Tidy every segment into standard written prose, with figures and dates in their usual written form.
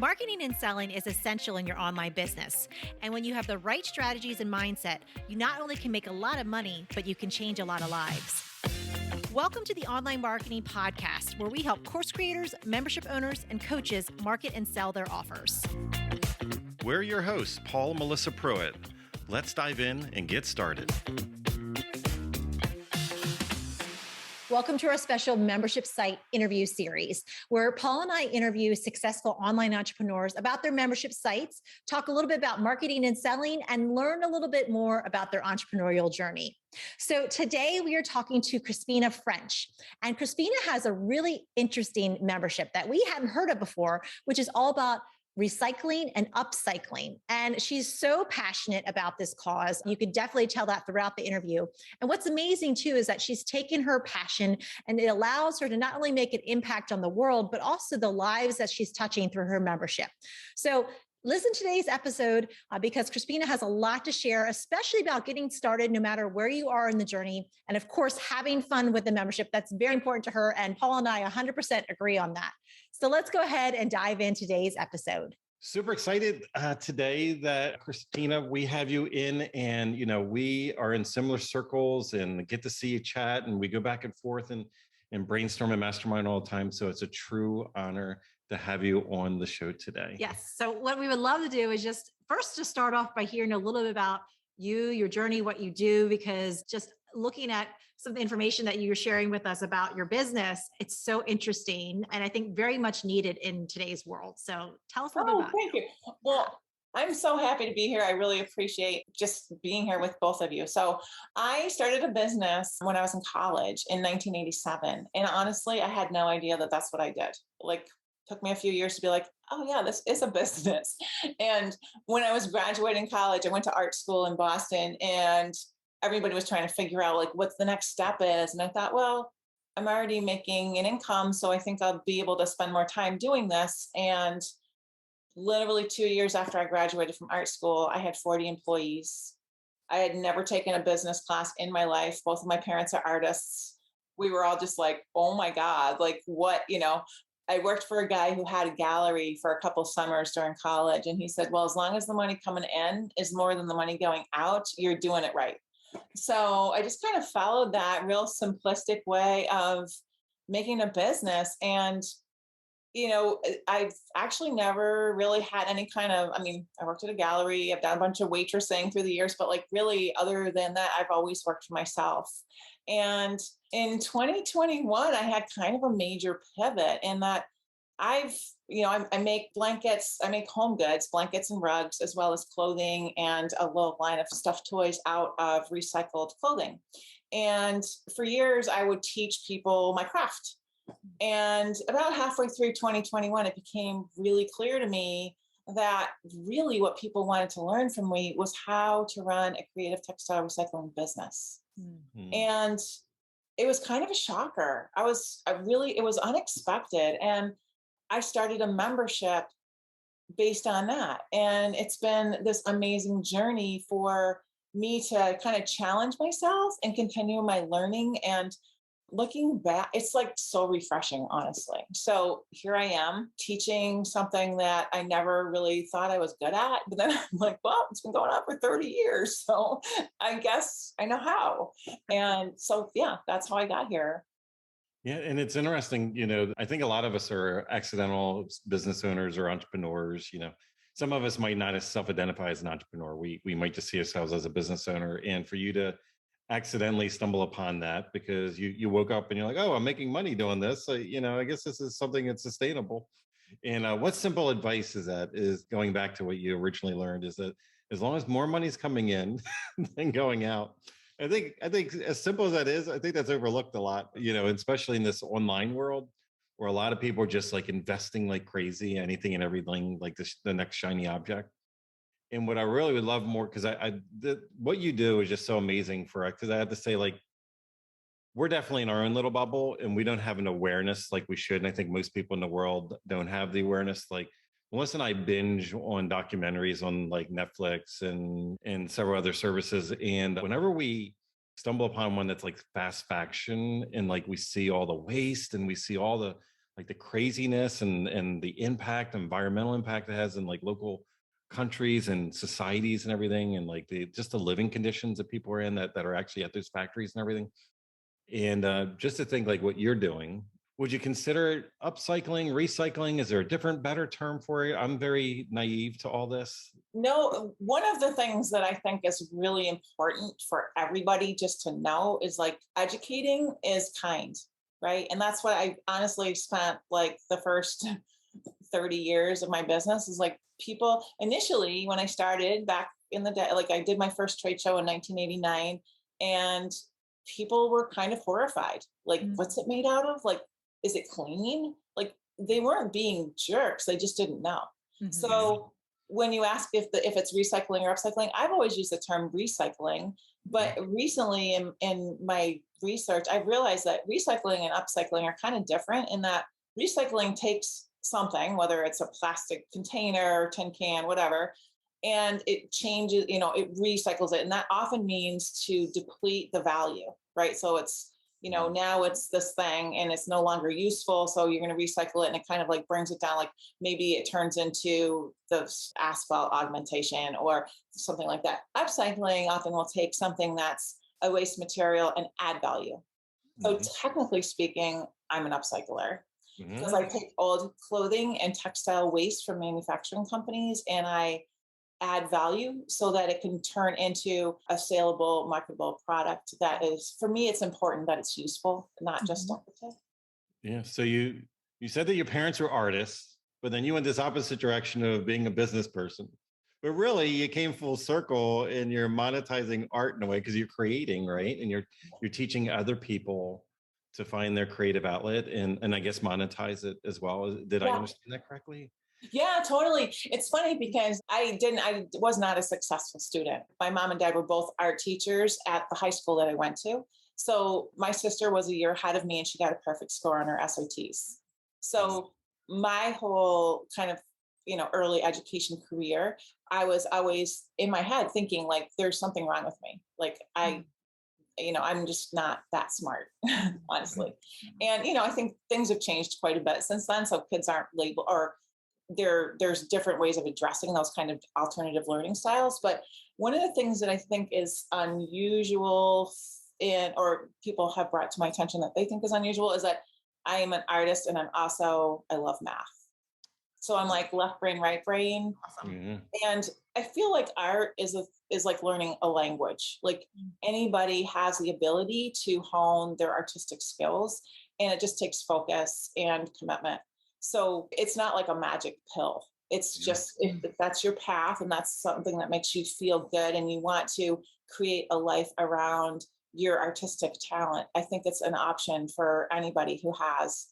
Marketing and selling is essential in your online business. And when you have the right strategies and mindset, you not only can make a lot of money, but you can change a lot of lives. Welcome to the Online Marketing Podcast, where we help course creators, membership owners, and coaches market and sell their offers. We're your hosts, Paul and Melissa Pruitt. Let's dive in and get started. Welcome to our special membership site interview series, where Paul and I interview successful online entrepreneurs about their membership sites, talk a little bit about marketing and selling, and learn a little bit more about their entrepreneurial journey. So today we are talking to Crispina Ffrench, and Crispina has a really interesting membership that we hadn't heard of before, which is all about recycling and upcycling. And she's so passionate about this cause. You could definitely tell that throughout the interview. And what's amazing too is that she's taken her passion and it allows her to not only make an impact on the world, but also the lives that she's touching through her membership. So listen to today's episode because Crispina has a lot to share, especially about getting started no matter where you are in the journey. And of course, having fun with the membership. That's very important to her. And Paul and I 100% agree on that. So let's go ahead and dive into today's episode. Super excited today that Crispina, we have you in, and we are in similar circles and get to see you chat, and we go back and forth and brainstorm and mastermind all the time. So it's a true honor to have you on the show today. Yes. So what we would love to do is just start off by hearing a little bit about you, your journey, what you do, because just looking at some of the information that you're sharing with us about your business, it's so interesting and I think very much needed in today's world. So tell us a little bit about it. Thank you. Well, I'm so happy to be here. I really appreciate just being here with both of you. So I started a business when I was in college in 1987. And honestly, I had no idea that that's what I did. Took me a few years to be like, oh yeah, this is a business. And when I was graduating college, I went to art school in Boston and everybody was trying to figure out what the next step is. And I thought, well, I'm already making an income, so I think I'll be able to spend more time doing this. And literally 2 years after I graduated from art school, I had 40 employees. I had never taken a business class in my life. Both of my parents are artists. We were all just like, oh my God, what, I worked for a guy who had a gallery for a couple summers during college. And he said, well, as long as the money coming in is more than the money going out, you're doing it right. So I just kind of followed that real simplistic way of making a business. And, I've actually never really had any kind of, I worked at a gallery, I've done a bunch of waitressing through the years, but really other than that, I've always worked for myself. And in 2021, I had kind of a major pivot in that I make blankets, I make home goods, blankets and rugs, as well as clothing and a little line of stuffed toys out of recycled clothing. And for years, I would teach people my craft. And about halfway through 2021, it became really clear to me that really what people wanted to learn from me was how to run a creative textile recycling business. Mm-hmm. And it was kind of a shocker. It was unexpected. And I started a membership based on that. And it's been this amazing journey for me to kind of challenge myself and continue my learning. And looking back, it's so refreshing, honestly. So here I am teaching something that I never really thought I was good at. But then I'm like, well, it's been going on for 30 years. So I guess I know how. And so, yeah, that's how I got here. Yeah. And it's interesting, I think a lot of us are accidental business owners or entrepreneurs. Some of us might not self-identify as an entrepreneur. We might just see ourselves as a business owner. And for you to accidentally stumble upon that because you woke up and you're like, oh, I'm making money doing this. So, I guess this is something that's sustainable. And what simple advice is going back to what you originally learned is that as long as more money's coming in than going out, I think as simple as that is, I think that's overlooked a lot, especially in this online world where a lot of people are just investing like crazy, anything and everything, the next shiny object. And what I really would love more, because what you do is just so amazing because I have to say, we're definitely in our own little bubble and we don't have an awareness like we should. And I think most people in the world don't have the awareness. Melissa and I binge on documentaries on Netflix and several other services. And whenever we stumble upon one that's fast fashion and we see all the waste and we see all the like the craziness and the impact, environmental impact it has in like local countries and societies and everything, and like the just the living conditions that people are in that are actually at those factories and everything. And just to think like what you're doing, would you consider it upcycling, recycling? Is there a different, better term for it? I'm very naive to all this. No, one of the things that I think is really important for everybody just to know is like educating is kind, right? And that's what I honestly spent like the first 30 years of my business is like people initially when I started back in the day, like I did my first trade show in 1989 and people were kind of horrified. Like, Mm. what's it made out of? Like, is it clean? Like they weren't being jerks. They just didn't know. Mhm. Yeah. So when you ask if it's recycling or upcycling, I've always used the term recycling. But recently in my research, I've realized that recycling and upcycling are kind of different in that recycling takes something, whether it's a plastic container, tin can, whatever, and it changes, it recycles it. And that often means to deplete the value, right? So it's, Mhm. now it's this thing and it's no longer useful. So you're going to recycle it and it kind of like brings it down. Like maybe it turns into the asphalt augmentation or something like that. Upcycling often will take something that's a waste material and add value. So Mhm. technically speaking, I'm an upcycler because Mhm. I take old clothing and textile waste from manufacturing companies and I add value so that it can turn into a saleable, marketable product that is, for me, it's important that it's useful, not just Mhm. decorative. Yeah. So you said that your parents were artists, but then you went this opposite direction of being a business person. But really, you came full circle and you're monetizing art in a way because you're creating, right? And you're teaching other people to find their creative outlet and I guess monetize it as well. Did I Yeah. understand that correctly? Yeah, totally. It's funny because I was not a successful student. My mom and dad were both art teachers at the high school that I went to. So my sister was a year ahead of me and she got a perfect score on her SATs. Mhm. So my whole kind of, early education career, I was always in my head thinking like there's something wrong with me. Like Mm. I'm just not that smart, honestly. Mhm. And, I think things have changed quite a bit since then. So kids aren't labeled or there's different ways of addressing those kind of alternative learning styles. But one of the things that I think is unusual or people have brought to my attention that they think is unusual is that I am an artist and I love math. So I'm like left brain, right brain. Awesome. Yeah. And I feel like art is like learning a language. Like anybody has the ability to hone their artistic skills, and it just takes focus and commitment. So it's not like a magic pill. It's Yeah. just if that's your path and that's something that makes you feel good and you want to create a life around your artistic talent, I think it's an option for anybody who has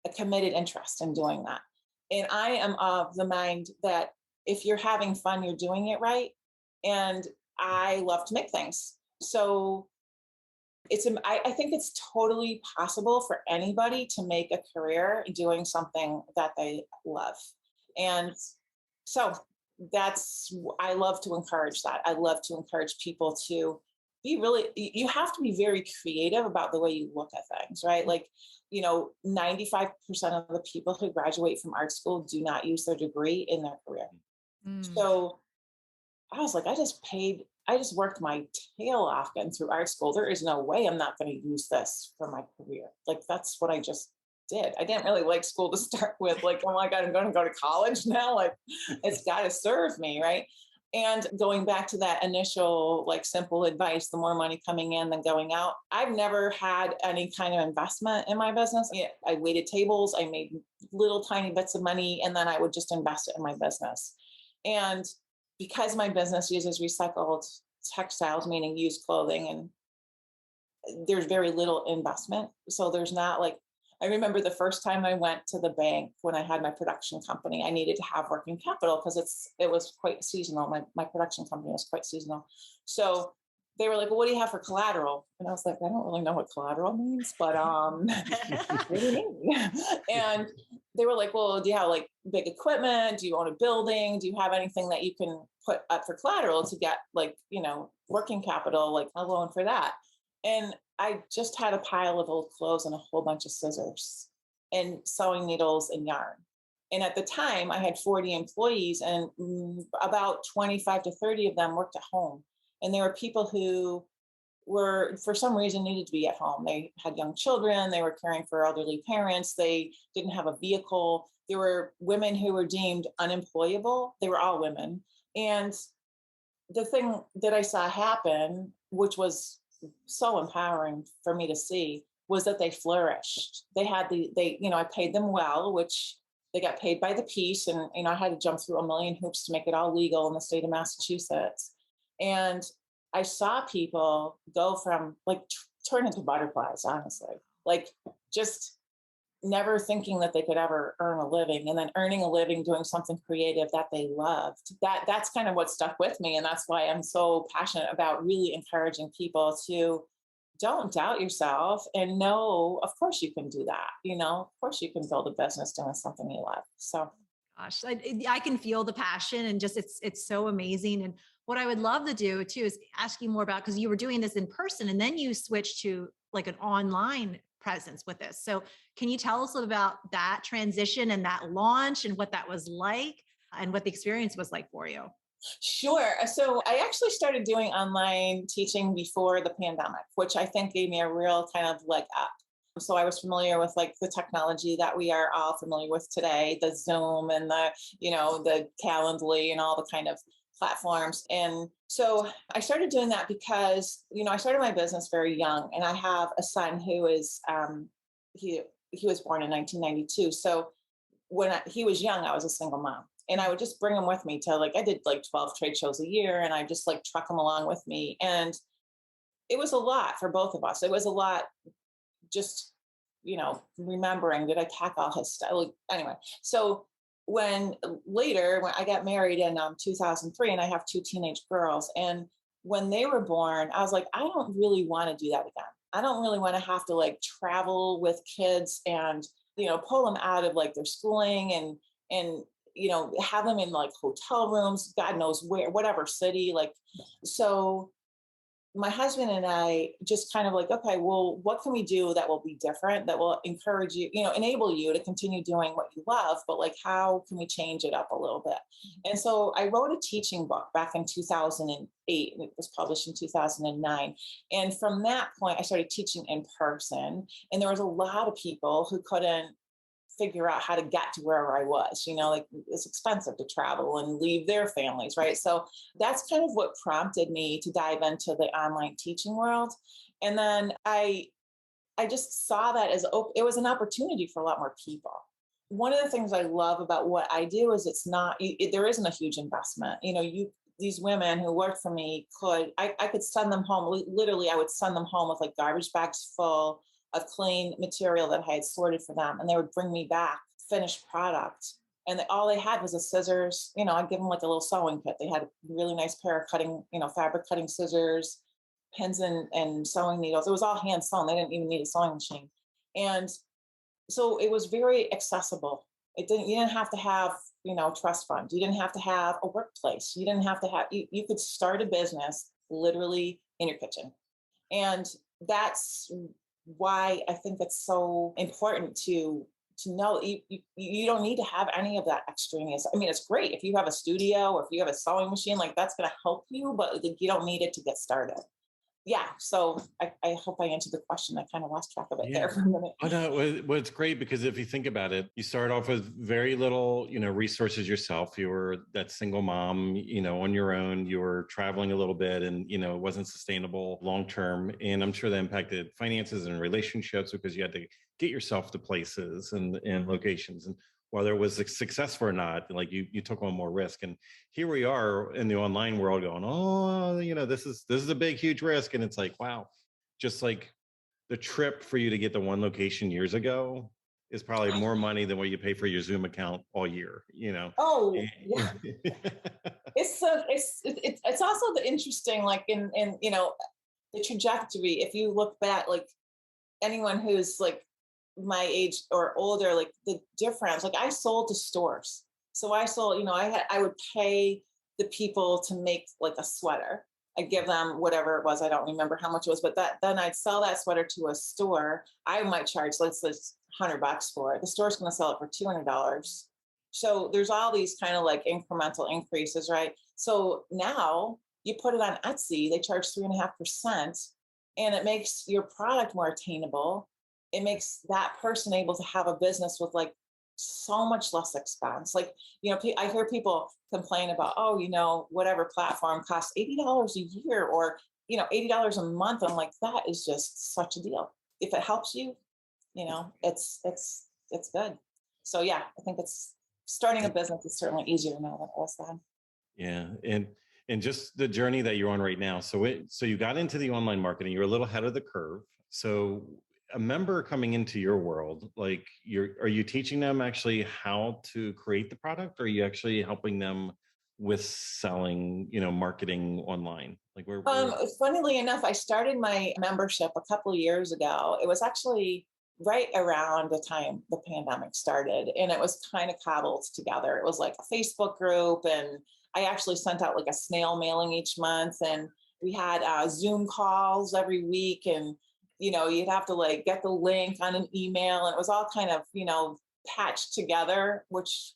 a committed interest in doing that. And I am of the mind that if you're having fun, you're doing it right. And I love to make things. So I think it's totally possible for anybody to make a career doing something that they love. And so I love to encourage that. I love to encourage people to you have to be very creative about the way you look at things, right? Like, 95% of the people who graduate from art school do not use their degree in their career. Mm. So I was like, I just worked my tail off getting through art school. There is no way I'm not going to use this for my career. Like, that's what I just did. I didn't really like school to start with. Like, oh my God, I'm going to go to college now. Like, it's got to serve me. Right. And going back to that initial, like, simple advice, the more money coming in than going out, I've never had any kind of investment in my business. Yeah, I waited tables, I made little tiny bits of money, and then I would just invest it in my business. And because my business uses recycled textiles, meaning used clothing, and there's very little investment. So there's not like, I remember the first time I went to the bank when I had my production company, I needed to have working capital because it was quite seasonal. My production company was quite seasonal. So they were like, well, what do you have for collateral? And I was like, I don't really know what collateral means, but what do you mean? And they were like, well, do you have like big equipment? Do you own a building? Do you have anything that you can put up for collateral to get like, working capital, like a loan for that? And I just had a pile of old clothes and a whole bunch of scissors. and sewing needles and yarn. And at the time, I had 40 employees, and about 25 to 30 of them worked at home. And there were people who were, for some reason, needed to be at home. They had young children, they were caring for elderly parents, they didn't have a vehicle. There were women who were deemed unemployable. They were all women. And the thing that I saw happen, which was so empowering for me to see, was that they flourished. I paid them well, which they got paid by the piece. And, I had to jump through a million hoops to make it all legal in the state of Massachusetts. And I saw people go from turn into butterflies, honestly, just never thinking that they could ever earn a living, and then earning a living doing something creative that they loved. That's kind of what stuck with me. And that's why I'm so passionate about really encouraging people to don't doubt yourself and know, of course you can do that. Of course you can build a business doing something you love. So Gosh, I can feel the passion, and just it's so amazing. And what I would love to do too is ask you more about, because you were doing this in person and then you switched to like an online presence with this. So can you tell us a little about that transition and that launch and what that was like and what the experience was like for you? Sure. So I actually started doing online teaching before the pandemic, which I think gave me a real kind of leg up. So I was familiar with the technology that we are all familiar with today, the Zoom and the Calendly and all the kind of platforms. And so I started doing that because, I started my business very young, and I have a son who is, he was born in 1992. So when he was young, I was a single mom. And I would just bring him with me to I did 12 trade shows a year, and I just truck him along with me. And it was a lot for both of us. It was a lot just, remembering, did I pack all his stuff? Anyway, so when I got married in 2003, and I have two teenage girls, and when they were born, I was like, I don't really want to do that again. I don't really want to have to travel with kids and, pull them out of their schooling and, have them in hotel rooms, God knows where, whatever city. So my husband and I just kind of okay, well, what can we do that will be different, that will encourage you, enable you to continue doing what you love, but how can we change it up a little bit? And so I wrote a teaching book back in 2008, and it was published in 2009. And from that point, I started teaching in person, and there was a lot of people who couldn't figure out how to get to wherever I was, it's expensive to travel and leave their families, right? So that's kind of what prompted me to dive into the online teaching world. And then I just saw that as it was an opportunity for a lot more people. One of the things I love about what I do is there isn't a huge investment. These women who work for me I could send them home. Literally, I would send them home with garbage bags full of clean material that I had sorted for them. And they would bring me back finished product. And all they had was a scissors. I'd give them a little sewing kit. They had a really nice pair of fabric cutting scissors, pins and sewing needles. It was all hand sewn. They didn't even need a sewing machine. And so it was very accessible. You didn't have to have, trust fund. You didn't have to have a workplace. You didn't have to have, you could start a business literally in your kitchen. And that's why I think it's so important to know you don't need to have any of that extraneous. I mean, it's great if you have a studio or if you have a sewing machine, that's going to help you, but you don't need it to get started. Yeah. So I hope I answered the question. I kind of lost track of it there for a minute. Oh, no, well, it's great because if you think about it, you start off with very little, resources yourself. You were that single mom, on your own. You were traveling a little bit, and, it wasn't sustainable long-term. And I'm sure that impacted finances and relationships because you had to get yourself to places and locations. And whether it was successful or not, you took on more risk. And here we are in the online world going, oh, this is a big, huge risk. And it's wow, just the trip for you to get to one location years ago is probably more money than what you pay for your Zoom account all year, Oh, yeah. It's also the interesting, in the trajectory. If you look back, anyone who's my age or older, the difference, I sold to stores. So I sold, I would pay the people to make a sweater. I'd give them whatever it was. I don't remember how much it was, but then I'd sell that sweater to a store. I might charge, let's say, $100 for it. The store's going to sell it for $200. So there's all these kind of like incremental increases, right? So now you put it on Etsy, they charge 3.5%, and it makes your product more attainable. It makes that person able to have a business with like so much less expense. Like, I hear people complain about, oh, whatever platform costs $80 a year or, $80 a month. I'm like, that is just such a deal. If it helps you, it's good. So yeah, I think it's starting a business is certainly easier now than it was then. Yeah. And just the journey that you're on right now. So you got into the online marketing, you're a little ahead of the curve. So a member coming into your world, like are you teaching them actually how to create the product? Or are you actually helping them with selling, marketing online? Like Funnily enough, I started my membership a couple of years ago. It was actually right around the time the pandemic started, and it was kind of cobbled together. It was like a Facebook group, and I actually sent out like a snail mailing each month, and we had Zoom calls every week, and you'd have to like get the link on an email, and it was all kind of patched together, which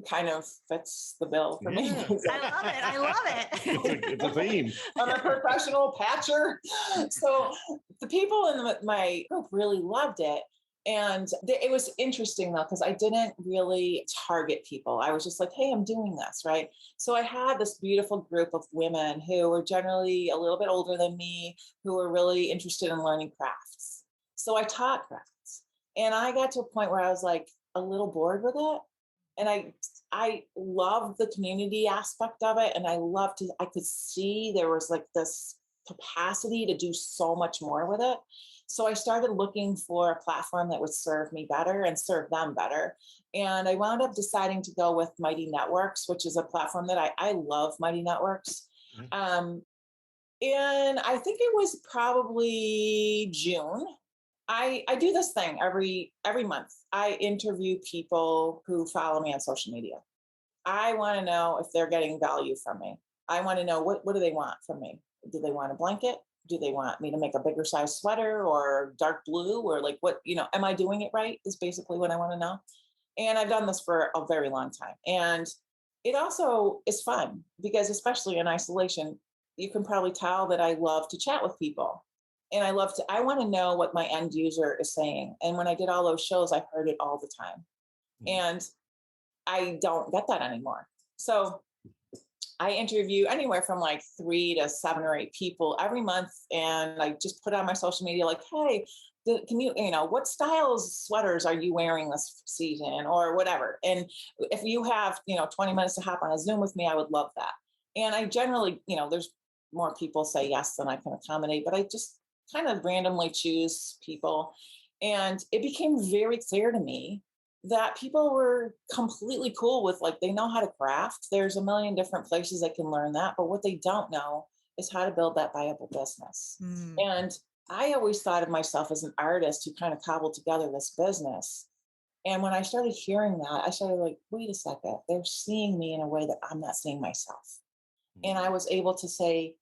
kind of fits the bill for me. I love it. It's a theme. I'm a professional patcher. So the people in my group really loved it. And it was interesting though, because I didn't really target people. I was just like, hey, I'm doing this, right? So I had this beautiful group of women who were generally a little bit older than me, who were really interested in learning crafts. So I taught crafts. And I got to a point where I was like a little bored with it. And I loved the community aspect of it. And I could see there was like this capacity to do so much more with it. So I started looking for a platform that would serve me better and serve them better. And I wound up deciding to go with Mighty Networks, which is a platform that I love Mighty Networks. And I think it was probably June. I do this thing every month. I interview people who follow me on social media. I want to know if they're getting value from me. I want to know what do they want from me? Do they want a blanket? Do they want me to make a bigger size sweater or dark blue or like what, am I doing it right? Is basically what I want to know. And I've done this for a very long time. And it also is fun because especially in isolation, you can probably tell that I love to chat with people. And I want to know what my end user is saying. And when I did all those shows, I heard it all the time. And I don't get that anymore. So I interview anywhere from like 3 to 7 or 8 people every month. And I just put on my social media like, hey, can you, what styles sweaters are you wearing this season or whatever? And if you have, 20 minutes to hop on a Zoom with me, I would love that. And I generally, there's more people say yes than I can accommodate, but I just kind of randomly choose people. And it became very clear to me that people were completely cool with like, they know how to craft. There's a million different places they can learn that. But what they don't know is how to build that viable business. And I always thought of myself as an artist who kind of cobbled together this business. And when I started hearing that, I started like, wait a second, they're seeing me in a way that I'm not seeing myself. And I was able to say,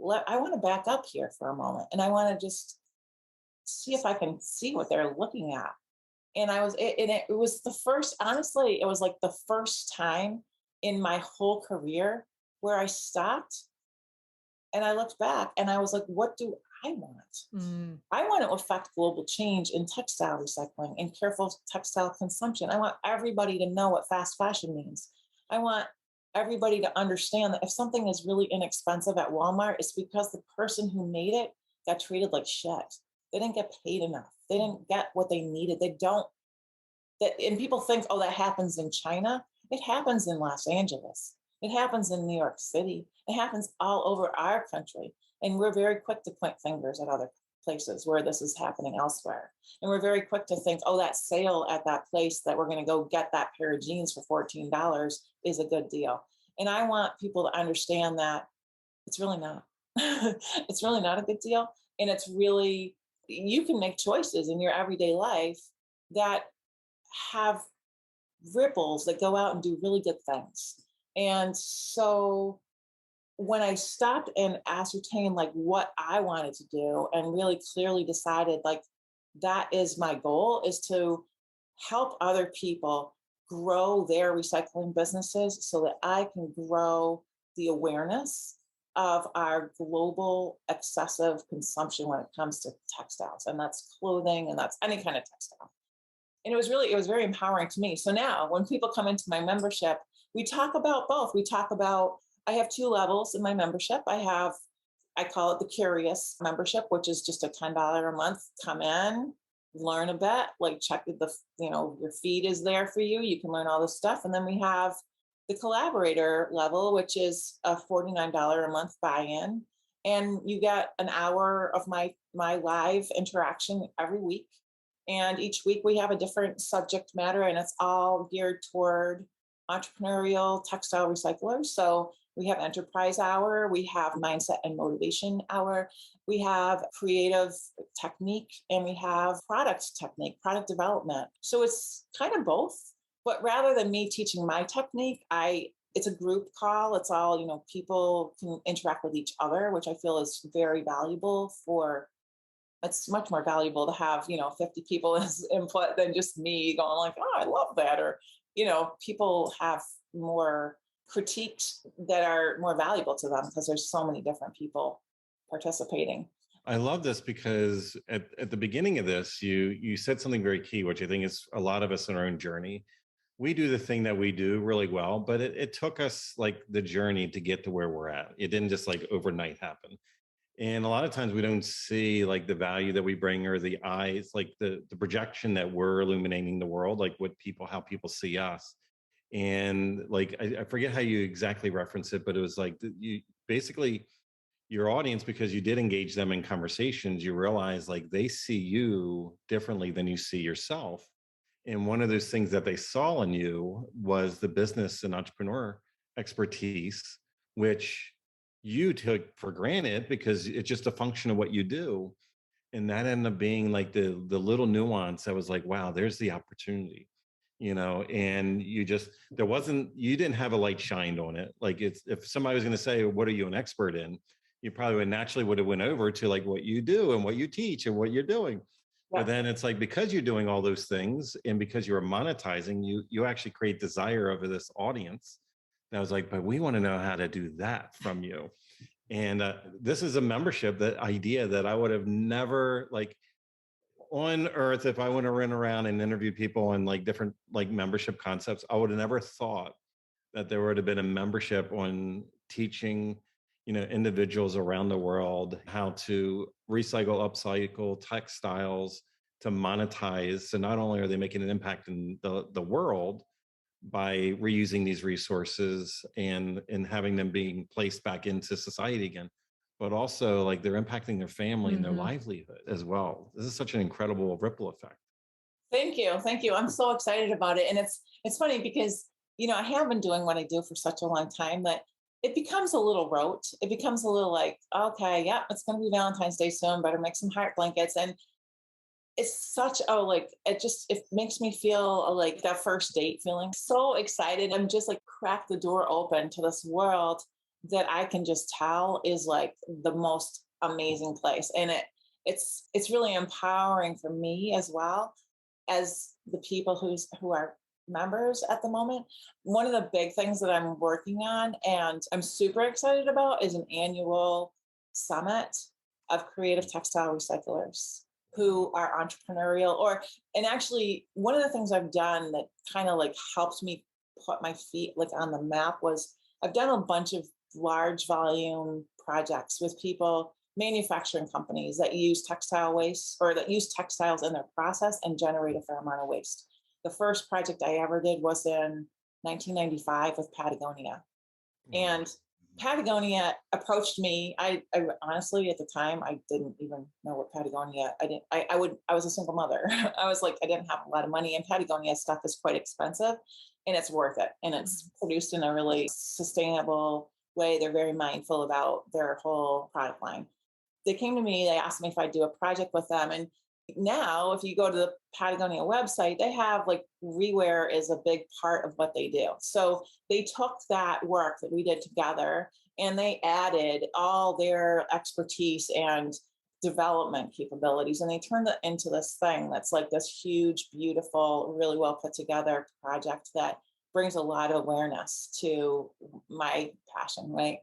I want to back up here for a moment. And I want to just see if I can see what they're looking at. And it was the first, honestly, it was like the first time in my whole career where I stopped and I looked back and I was like, what do I want? I want to affect global change in textile recycling and careful textile consumption. I want everybody to know what fast fashion means. I want everybody to understand that if something is really inexpensive at Walmart, it's because the person who made it got treated like shit. They didn't get paid enough. They didn't get what they needed. And people think, oh, that happens in China. It happens in Los Angeles. It happens in New York City. It happens all over our country. And we're very quick to point fingers at other places where this is happening elsewhere. And we're very quick to think, oh, that sale at that place that we're going to go get that pair of jeans for $14 is a good deal. And I want people to understand that it's really not. It's really not a good deal. And it's really, you can make choices in your everyday life that have ripples that go out and do really good things. And so when I stopped and ascertained like what I wanted to do and really clearly decided like that is my goal, is to help other people grow their recycling businesses so that I can grow the awareness of our global excessive consumption when it comes to textiles. And that's clothing and that's any kind of textile. And it was very empowering to me. So now when people come into my membership, we talk about both. We talk about, I have two levels in my membership. I call it the curious membership, which is just a $10 a month. Come in, learn a bit, like check your feed is there for you. You can learn all this stuff. And then we have the collaborator level, which is a $49 a month buy-in. And you get an hour of my live interaction every week. And each week we have a different subject matter, and it's all geared toward entrepreneurial textile recyclers. So we have enterprise hour, we have mindset and motivation hour, we have creative technique, and we have product technique, product development. So it's kind of both. But rather than me teaching my technique, it's a group call. It's all, people can interact with each other, which I feel is very valuable it's much more valuable to have 50 people as input than just me going like, oh, I love that. Or people have more critiques that are more valuable to them because there's so many different people participating. I love this because at the beginning of this, you said something very key, which I think is a lot of us in our own journey. We do the thing that we do really well, but it took us like the journey to get to where we're at. It didn't just like overnight happen. And a lot of times we don't see like the value that we bring or the eyes, like the projection that we're illuminating the world, like how people see us. And like, I forget how you exactly reference it, but it was like you basically your audience, because you did engage them in conversations, you realize like they see you differently than you see yourself. And one of those things that they saw in you was the business and entrepreneur expertise, which you took for granted because it's just a function of what you do. And that ended up being like the little nuance that was like, wow, there's the opportunity, and you didn't have a light shined on it. Like if somebody was going to say, what are you an expert in? You probably would have went over to like what you do and what you teach and what you're doing. Yeah. But then it's like, because you're doing all those things and because you're monetizing, you actually create desire over this audience. And I was like, but we want to know how to do that from you. And this is a membership, that idea that I would have never like on earth, if I went to run around and interview people on like different like membership concepts, I would have never thought that there would have been a membership on teaching individuals around the world how to recycle, upcycle textiles to monetize. So not only are they making an impact in the world by reusing these resources and having them being placed back into society again, but also like they're impacting their family and their livelihood as well. This is such an incredible ripple effect. Thank you. Thank you. I'm so excited about it. And it's funny because, I have been doing what I do for such a long time that it becomes a little rote. It becomes a little like, okay, yeah, it's going to be Valentine's Day soon. Better make some heart blankets. And it's such it makes me feel like that first date feeling. So excited. I'm just like crack the door open to this world that I can just tell is like the most amazing place. And it's really empowering for me as well as the people who are members at the moment. One of the big things that I'm working on and I'm super excited about is an annual summit of creative textile recyclers who are entrepreneurial and actually one of the things I've done that kind of like helped me put my feet like on the map was I've done a bunch of large volume projects with people, manufacturing companies that use textile waste or that use textiles in their process and generate a fair amount of waste. The first project I ever did was in 1995 with Patagonia. And Patagonia approached me. I honestly, at the time, I didn't even know what Patagonia, I was a single mother. I was like, I didn't have a lot of money, and Patagonia stuff is quite expensive and it's worth it. And it's produced in a really sustainable way. They're very mindful about their whole product line. They came to me, they asked me if I'd do a project with them. And now, if you go to the Patagonia website, they have like rewear is a big part of what they do. So they took that work that we did together and they added all their expertise and development capabilities, and they turned it into this thing that's like this huge, beautiful, really well put together project that brings a lot of awareness to my passion, right?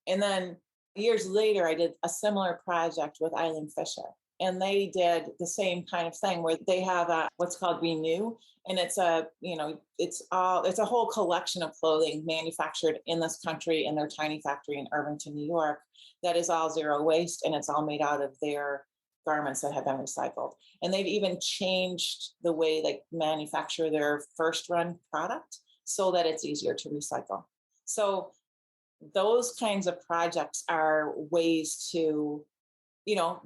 And then years later, I did a similar project with Eileen Fisher, and they did the same kind of thing where they have what's called Renew, and it's it's a whole collection of clothing manufactured in this country in their tiny factory in Irvington, New York, that is all zero waste, and it's all made out of their garments that have been recycled. And they've even changed the way they manufacture their first run product so that it's easier to recycle. So those kinds of projects are ways to,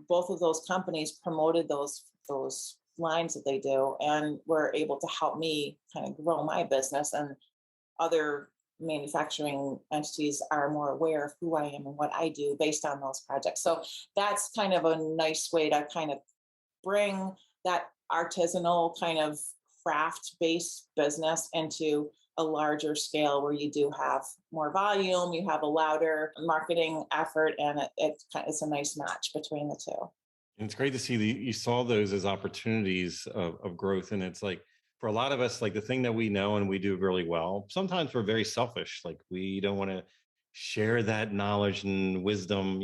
both of those companies promoted those lines that they do, and were able to help me kind of grow my business, and other manufacturing entities are more aware of who I am and what I do based on those projects. So that's kind of a nice way to kind of bring that artisanal kind of craft-based business into a larger scale where you do have more volume, you have a louder marketing effort, and it's a nice match between the two. And it's great to see that you saw those as opportunities of growth. And it's like, for a lot of us, like the thing that we know and we do really well, sometimes we're very selfish. Like we don't want to share that knowledge and wisdom,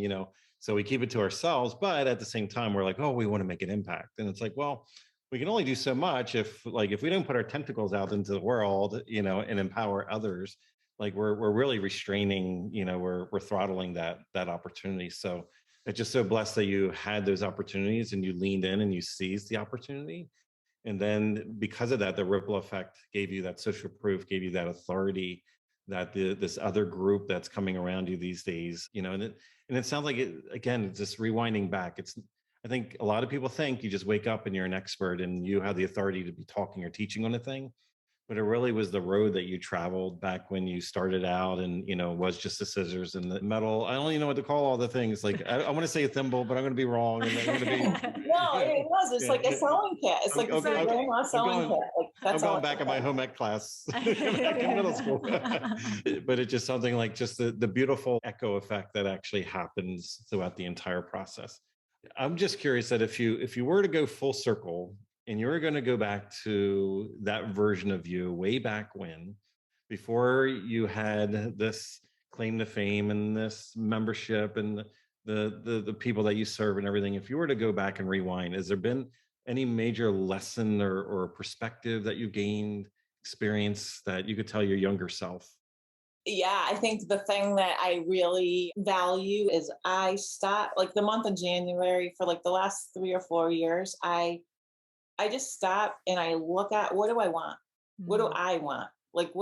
so we keep it to ourselves. But at the same time, we're like, oh, we want to make an impact. And it's like, well, we can only do so much if we don't put our tentacles out into the world, and empower others, like we're really restraining, we're throttling that opportunity. So it's just so blessed that you had those opportunities and you leaned in and you seized the opportunity. And then because of that, the ripple effect gave you that social proof, gave you that authority that this other group that's coming around you these days, and it sounds like again, just rewinding back. I think a lot of people think you just wake up and you're an expert and you have the authority to be talking or teaching on a thing. But it really was the road that you traveled back when you started out, and was just the scissors and the metal. I don't even know what to call all the things. Like I want to say a thimble, but I'm going to be wrong. And I'm going to be no, it was. It's like a sewing kit. It's like a grandma sewing kit. Like that's I'm going back in my home ec class back in middle school. But it's just something like just the beautiful echo effect that actually happens throughout the entire process. I'm just curious that if you were to go full circle and you were going to go back to that version of you way back when, before you had this claim to fame and this membership and the people that you serve and everything, if you were to go back and rewind, has there been any major lesson or perspective that you gained, experience that you could tell your younger self? Yeah, I think the thing that I really value is I stopped, like the month of January for like the last 3 or 4 years, I just stop and I look at, what do I want? What do I want? Like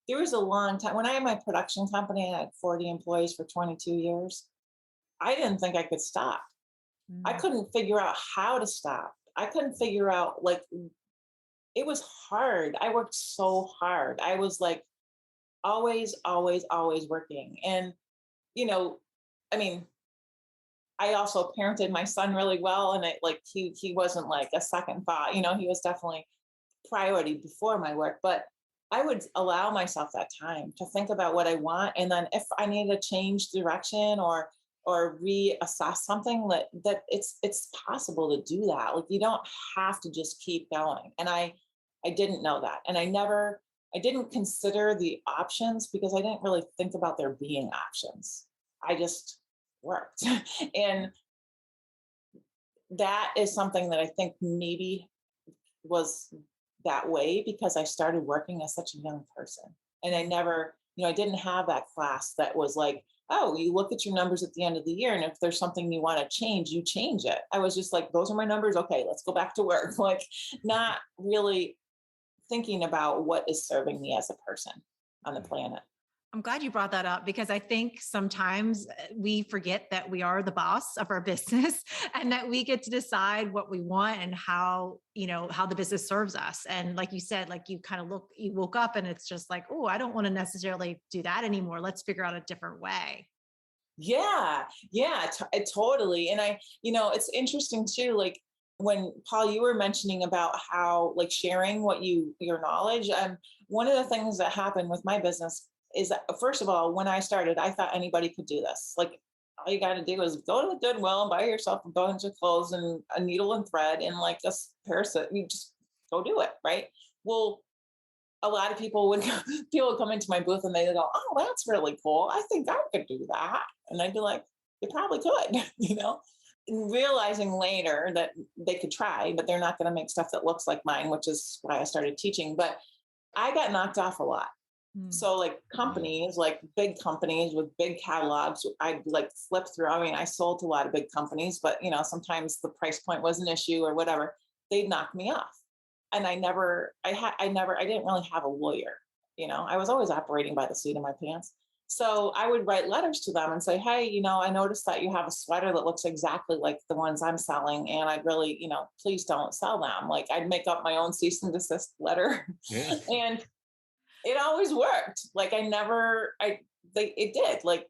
there was a long time when I had my production company, I had 40 employees for 22 years. I didn't think I could stop. I couldn't figure out how to stop. I couldn't figure out, it was hard. I worked so hard. I was like always, always, always working. And, I mean, I also parented my son really well, and he wasn't like a second thought. He was definitely priority before my work. But I would allow myself that time to think about what I want, and then if I need to change direction or reassess something, that it's possible to do that. Like you don't have to just keep going. And I didn't know that, and I didn't consider the options because I didn't really think about there being options. I just worked. And that is something that I think maybe was that way because I started working as such a young person. And I never, I didn't have that class that was like, oh, you look at your numbers at the end of the year, and if there's something you want to change, you change it. I was just like, those are my numbers. Okay, let's go back to work. Like not really thinking about what is serving me as a person on the planet. I'm glad you brought that up because I think sometimes we forget that we are the boss of our business and that we get to decide what we want and how the business serves us. And like you said, like you woke up and it's just like, oh, I don't want to necessarily do that anymore. Let's figure out a different way. Yeah, totally. And it's interesting too, like when Paul, you were mentioning about how like sharing your knowledge. One of the things that happened with my business is that, first of all, when I started, I thought anybody could do this. Like, all you got to do is go to the Goodwill and buy yourself a bunch of clothes and a needle and thread and like a pair of, you just go do it. Right. Well, a lot of people would people would come into my booth and they go, "Oh, that's really cool. I think I could do that." And I'd be like, "You probably could," And realizing later that they could try, but they're not going to make stuff that looks like mine, which is why I started teaching. But I got knocked off a lot. So like companies, like big companies with big catalogs, I'd like flip through. I mean, I sold to a lot of big companies, but sometimes the price point was an issue or whatever. They'd knock me off. And I didn't really have a lawyer. I was always operating by the seat of my pants. So I would write letters to them and say, "Hey, I noticed that you have a sweater that looks exactly like the ones I'm selling. And I'd really, please don't sell them." Like I'd make up my own cease and desist letter. Yeah. And it always worked. Like it did. Like,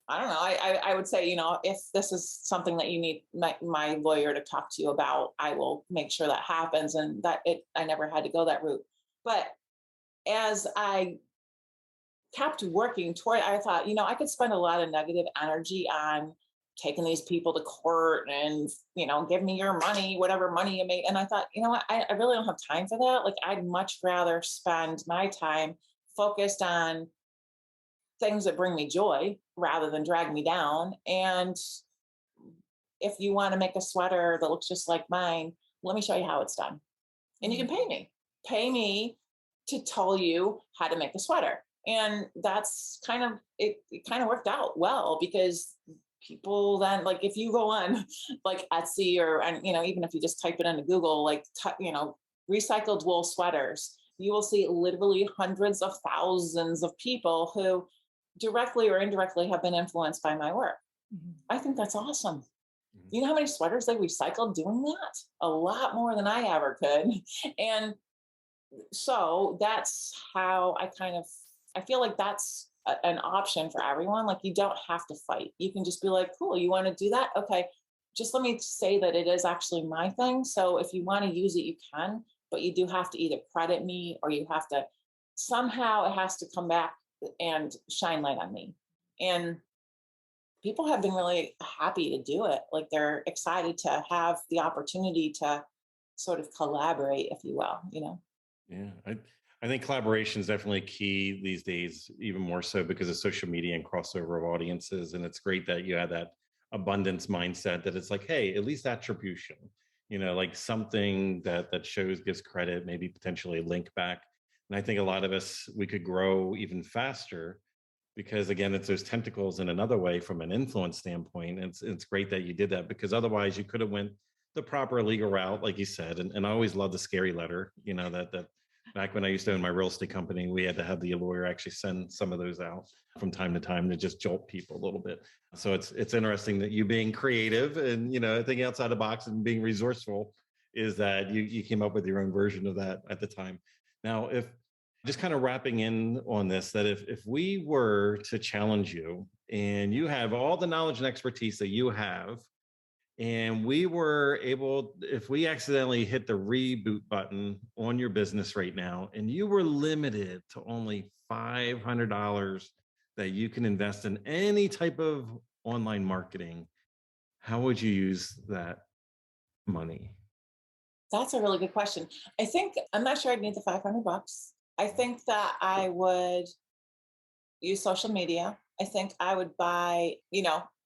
I don't know. I would say, if this is something that you need my lawyer to talk to you about, I will make sure that happens. And I never had to go that route. But as I kept working toward, I thought, I could spend a lot of negative energy on taking these people to court and, give me your money, whatever money you made. And I thought, what, I really don't have time for that. Like, I'd much rather spend my time focused on things that bring me joy rather than drag me down. And if you want to make a sweater that looks just like mine, let me show you how it's done. And you can pay me to tell you how to make a sweater. And that's it kind of worked out well, because people then, like, if you go on like Etsy and even if you just type it into Google, like, recycled wool sweaters, you will see literally hundreds of thousands of people who directly or indirectly have been influenced by my work. I think that's awesome. You know how many sweaters they recycled doing that? A lot more than I ever could. And so that's how I feel like that's an option for everyone. Like, you don't have to fight. You can just be like, "Cool, you want to do that? Okay, just let me say that it is actually my thing. So if you want to use it, you can, but you do have to either credit me or you have to somehow, it has to come back and shine light on me." And people have been really happy to do it. Like, they're excited to have the opportunity to sort of collaborate, if you will. Yeah, I think collaboration is definitely key these days, even more so because of social media and crossover of audiences. And it's great that you have that abundance mindset that it's like, hey, at least attribution, like something that shows, gives credit, maybe potentially a link back. And I think a lot of us, we could grow even faster because, again, it's those tentacles in another way from an influence standpoint. It's great that you did that, because otherwise you could have went the proper legal route, like you said. And I always love the scary letter, that back when I used to own my real estate company, we had to have the lawyer actually send some of those out from time to time to just jolt people a little bit. So it's interesting that you being creative and, thinking outside the box and being resourceful is that you came up with your own version of that at the time. Now, if just kind of wrapping in on this, that if we were to challenge you and you have all the knowledge and expertise that you have, and we were able, if we accidentally hit the reboot button on your business right now, and you were limited to only $500 that you can invest in any type of online marketing, how would you use that money? That's a really good question. I'm not sure I'd need the $500. I think that I would use social media. I think I would buy,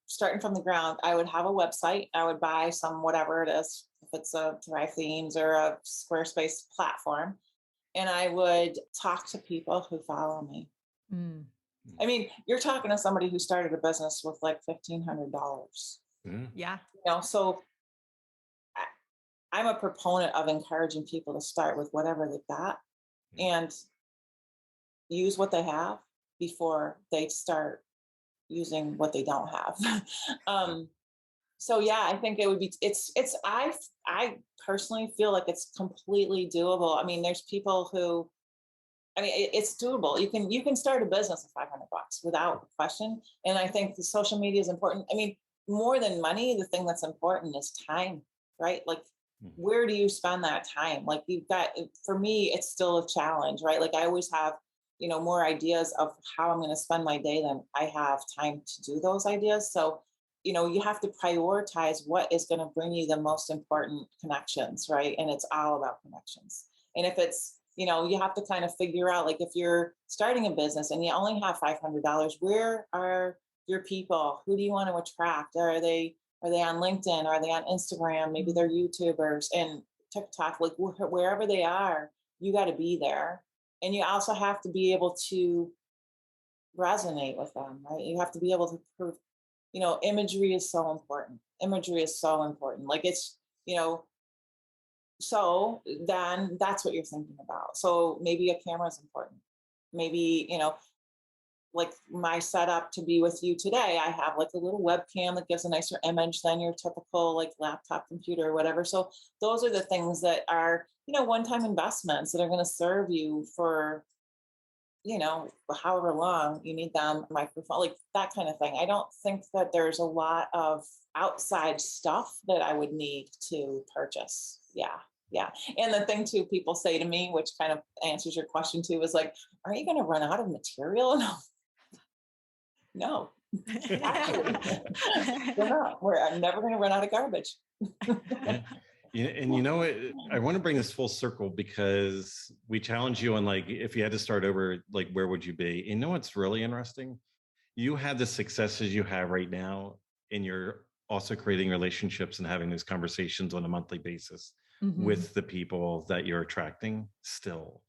starting from the ground, I would have a website. I would buy some, whatever it is, if it's a Thrive Themes or a Squarespace platform, and I would talk to people who follow me. I mean, you're talking to somebody who started a business with like $1,500. Yeah. So I'm a proponent of encouraging people to start with whatever they've got and use what they have before they start using what they don't have. So yeah, I think it would be, I personally feel like it's completely doable. I mean, there's people who, it's doable. You can start a business with $500 without question. And I think the social media is important. I mean, more than money, the thing that's important is time, right? Like, where do you spend that time? Like, for me, it's still a challenge, right? Like, I always have more ideas of how I'm going to spend my day than I have time to do those ideas. So, you have to prioritize what is going to bring you the most important connections, right? And it's all about connections. And if it's, you have to kind of figure out, like, if you're starting a business and you only have $500, where are your people? Who do you want to attract? Are they on LinkedIn? Are they on Instagram? Maybe they're YouTubers and TikTok, like wherever they are, you got to be there. And you also have to be able to resonate with them, right? You have to be able to prove, imagery is so important. Imagery is so important. Like it's, so then that's what you're thinking about. So maybe a camera is important. Maybe, like my setup to be with you today, I have like a little webcam that gives a nicer image than your typical like laptop computer or whatever. So those are the things that are, one-time investments that are going to serve you for, however long you need them, microphone, like that kind of thing. I don't think that there's a lot of outside stuff that I would need to purchase. Yeah. Yeah. And the thing too, people say to me, which kind of answers your question too, is like, are you going to run out of material? No, actually, we're not. I'm never going to run out of garbage. And what? I want to bring this full circle because we challenge you on, like, if you had to start over, like, where would you be? You know what's really interesting? You had the successes you have right now, and you're also creating relationships and having these conversations on a monthly basis with the people that you're attracting still,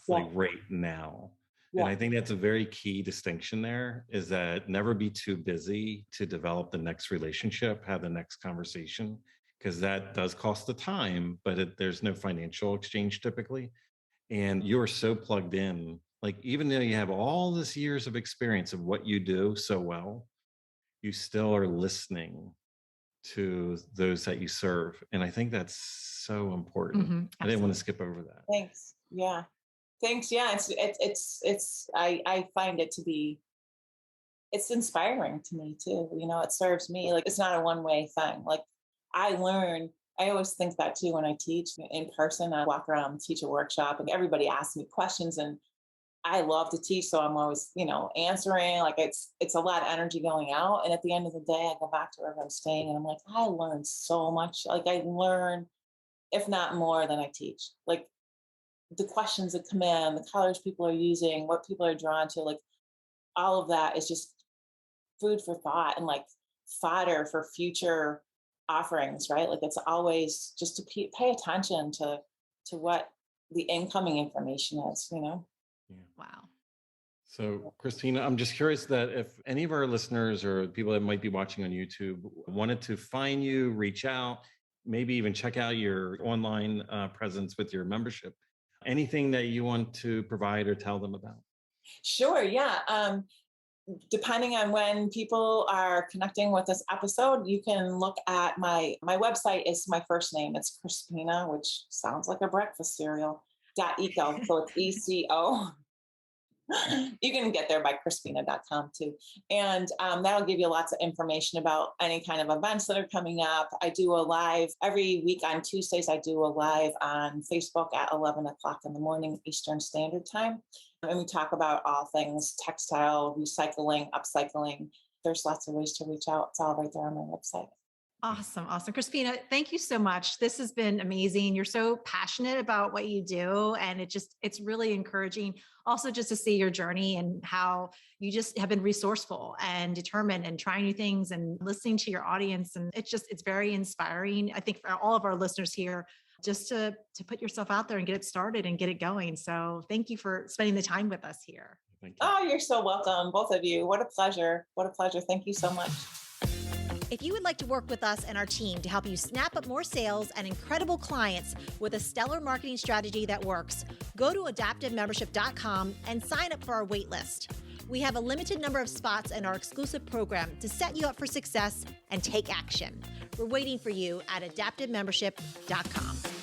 like right now. Yeah. And I think that's a very key distinction there, is that never be too busy to develop the next relationship, have the next conversation, because that does cost the time, but there's no financial exchange typically. And you're so plugged in, like, even though you have all this years of experience of what you do so well, you still are listening to those that you serve. And I think that's so important. I didn't want to skip over that. Thanks. Yeah. Thanks. Yeah. I find it to be, it's inspiring to me too. It serves me. Like, it's not a one-way thing. Like, I always think that too when I teach in person. I walk around and teach a workshop and everybody asks me questions, and I love to teach. So I'm always, answering, like it's a lot of energy going out. And at the end of the day, I go back to wherever I'm staying and I'm like, I learned so much. Like, I learn, if not more than I teach. Like, the questions that come in, the colors people are using, what people are drawn to, like all of that is just food for thought and like fodder for future offerings, right? Like, it's always just to pay attention to what the incoming information is, Yeah. Wow. So, Crispina, I'm just curious that if any of our listeners or people that might be watching on YouTube wanted to find you, reach out, maybe even check out your online presence with your membership, anything that you want to provide or tell them about? Sure. Yeah. Depending on when people are connecting with this episode, you can look at my website. Is my first name. It's Crispina, which sounds like a breakfast cereal, .eco. So it's ECO. You can get there by crispina.com too. And that'll give you lots of information about any kind of events that are coming up. I do a live every week on Tuesdays. I do a live on Facebook at 11 o'clock in the morning, Eastern Standard Time. And we talk about all things textile, recycling, upcycling. There's lots of ways to reach out. It's all right there on my website. Awesome. Awesome. Crispina, thank you so much. This has been amazing. You're so passionate about what you do. And it's really encouraging also just to see your journey and how you just have been resourceful and determined and trying new things and listening to your audience. And it's very inspiring, I think, for all of our listeners here, just to put yourself out there and get it started and get it going. So thank you for spending the time with us here. Thank you. Oh, you're so welcome. Both of you. What a pleasure. What a pleasure. Thank you so much. If you would like to work with us and our team to help you snap up more sales and incredible clients with a stellar marketing strategy that works, go to adaptivemembership.com and sign up for our wait list. We have a limited number of spots in our exclusive program to set you up for success and take action. We're waiting for you at adaptivemembership.com.